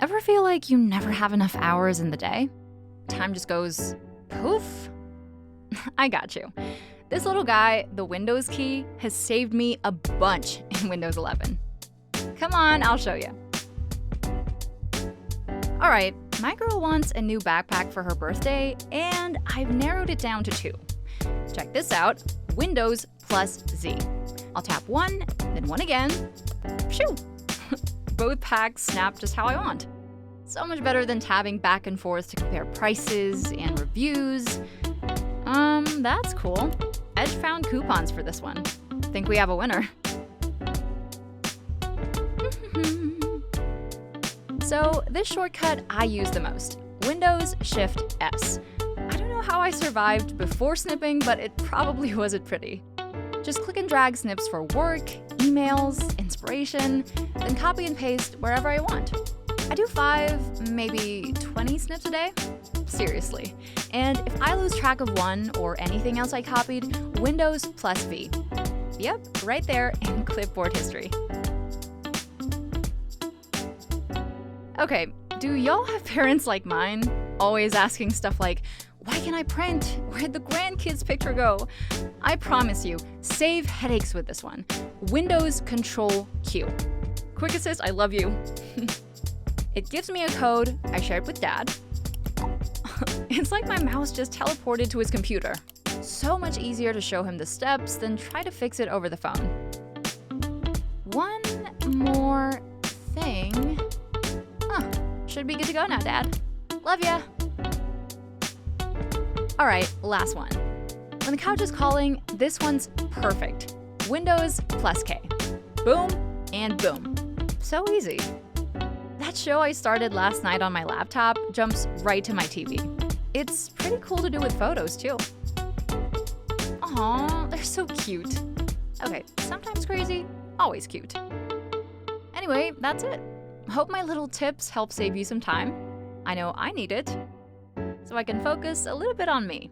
Ever feel like you never have enough hours in the day? Time just goes poof? I got you. This little guy, the Windows key, has saved me a bunch in Windows 11. Come on, I'll show you. All right, my girl wants a new backpack for her birthday, and I've narrowed it down to 2. Check this out, Windows plus Z. I'll tap 1, then 1 again. Phew! Both packs snap just how I want. So much better than tabbing back and forth to compare prices and reviews. That's cool. Edge found coupons for this one. Think we have a winner. So this shortcut I use the most, Windows Shift S. I don't know how I survived before snipping, but it probably wasn't pretty. Just click and drag snips for work, emails, inspiration, then copy and paste wherever I want. I do 5, maybe 20 snips a day. Seriously. And if I lose track of one or anything else I copied, Windows plus V. Yep, right there in clipboard history. Okay, do y'all have parents like mine? Always asking stuff like, why can't I print? Where'd the grandkids picture go? I promise you, save headaches with this one. Windows Control Q. Quick Assist, I love you. It gives me a code, I share it with Dad. It's like my mouse just teleported to his computer. So much easier to show him the steps than try to fix it over the phone. One more thing. Should be good to go now, Dad. Love ya. All right, last one. When the couch is calling, this one's perfect. Windows plus K. Boom and boom. So easy. That show I started last night on my laptop jumps right to my TV. It's pretty cool to do with photos, too. Aw, they're so cute. Okay, sometimes crazy, always cute. Anyway, that's it. Hope my little tips help save you some time. I know I need it, so I can focus a little bit on me.